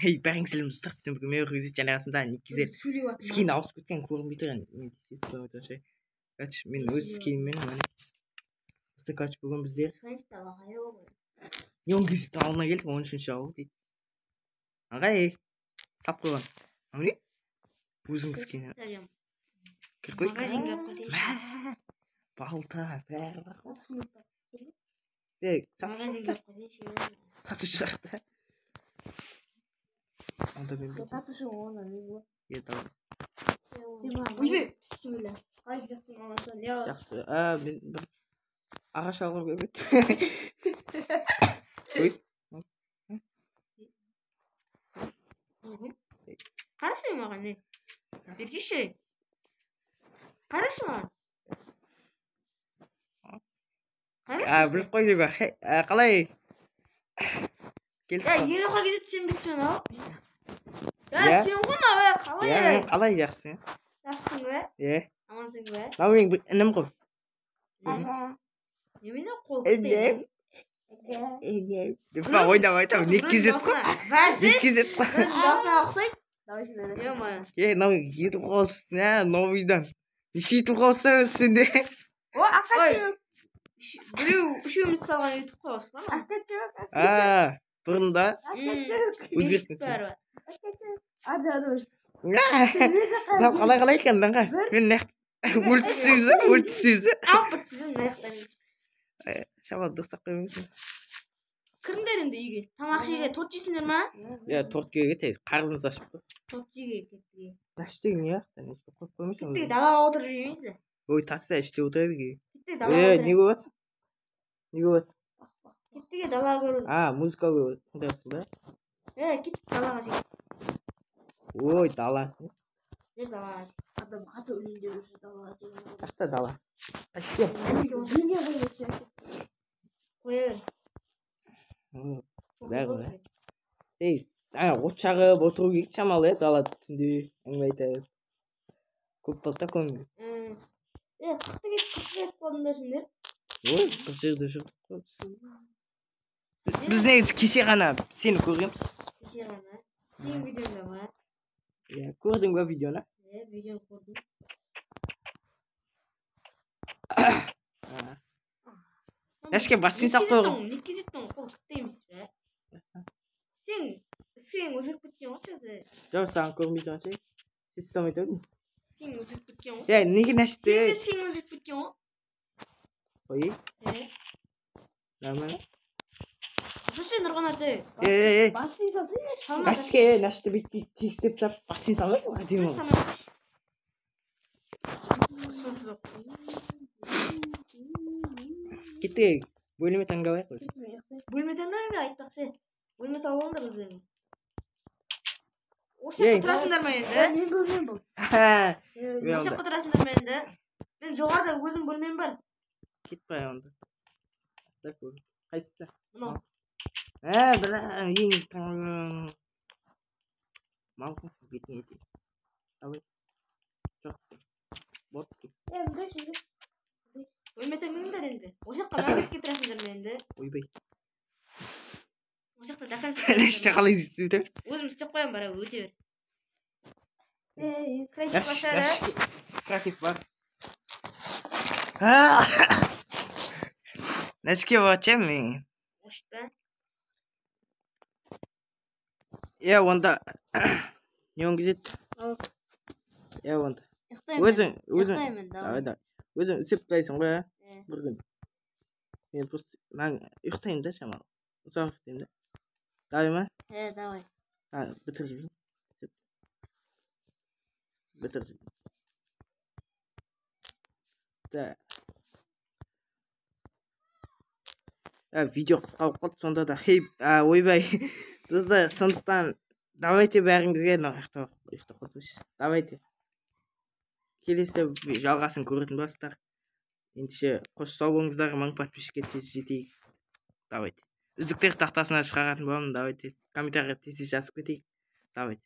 Ей, бәріңіз сәлем достар, сізден бүгін мен Рүзит және қасымда Никизер скин ауысып кеткен көрінбей тұрған. Мен өз скиніммен достар, бүгін біздер Неонгизит ауылына келдік, 13-ші ауыл дейді. Ағай, сап қойған. Не? Өзіңіз скині. Кір қойып. Балта, бәрі бар. Сатушы жақта. Сатушы оны не болады? Давай. Бисмилля. Қай жақсы мамасын? Жақсы. Мен ағаш алғым келмеді. Ой. Қарашы маған не? Бергеші. Қарашы маған. Біліп қой деп. Қалай? Ya yere kadar gideceksin bismen ha. Ya sen ona be kalay. Ya қалай жақсы. Жақсың be. Ye. Амансың be. Мынау менің інім ғой. Немене қол Інім. Деп ойнап Никизет қой. Никизет қой. Дауысына ұқсайды. Дауысына. Е-ма. Мынау етіп қалсын, новыйдан. Неше етіп қалса сенде. О, аққа біреу үшеуміз салған етіп қойғасың ба? Аққа бұрында өзгерістің бәрі. Қалай екен данға? Мен өлтісізі. Алып біттізін аяқтан. Шамал дұрыстап қоймайсың. Кіріңдер енді үйге. Тамақ жеге торт жейсіңдер ма? Торт жеуге кетейіз. Қарнымыз ашып тұр. Торт жеге кеттіге. Наштың не? Қойып қоймайсың. Кеттіге далаға отырып жемейсіз. Ой, таста іште отырып еге. Кеттіге далаға отырып. Не көріп? Не көріп? Кеттіге далаға көріп. Музыка көріп. Қандай өтсің бә? Кет далаға жеге. Ой, даласың. Жер далаға жеге. Адам қаты өлеңдер өші далаға жеге. Қақта дала. Әшке. Жеге қойып. Қойып. Бәрі. Ей, от жағып отыру керек шамалы, далада түнде әңгіме айтып. Көп болды да көңіл. Қырты кетіп қалдыңдар сендер. Ой, бір жерде жүрдік. Біз негізі кеше ғана сені көргенбіз. Кеше ғана. Сенің видеоңда ма? Көрдің ба видеоны? Видеоны көрдім. Әшке басын сақ қойғым. Никизеттің қол күтті емес бе? Сен өзіп кеткен ғой сөзі. Жоқ, саған көрмейді ғой. Сен ұстамайды өдің. Сен өзіп кеткен ғой. Неге нәшті? Сен өзіп кеткен ғой. Ой? Нормально? Слушай, Нұрғанаты. Басын салсың. Әшке нәшті бетті текстеп жап, басын салмайды ғой. Кетті, бөліме таңдабай қой. Бөліме таңдабай ма айтпақшы? Бөліме салуыңдар өзің. Осы жаққа тұрасыңдар ма енді? Мен бөлмем бұл. Осы жаққа тұрасыңдар ма енді? Мен жоғарда өзім бөлмем бар. Кетпай онда. Қайсысы? Мынау. Біләм, ең таңдабай. Малқын сіз бетін етейін. Давай. Жоқ. Ботский. Бөлме таңдыңдар енді. Осы жаққа мәңгілікке тұрасыңдар ма енді? Ойбай. Осы жақта дакан істеп Іште қалай істеп? өзім істеп қоям бара өте бер. Креатив бар. Нәшке бача мен. Ошта. Онда Неонгизит. Онда. Өзің. Давай. Өзің үсептайсың ғой, бір күн. Мен просто ұйықтайын да шамалы. Ұзақ ұйықтайын да. Давай ма? Давай. Бітір жібейін. Бітір жібейін. Видео қысқалып қалды, сонда да. Ойбай. Бізді сондықтан давайте бәріңізге ұйықтап қалдыңыз. Давайте. Келесі жалғасын көретін боласыздар. Ендеше қош сау болыңыздар, 1000 подписчикке жетейік. Давайте. Үздіктер тақтасына шығаратын боламын. Давайте. Комментария тез жазып кетейік. Давайте.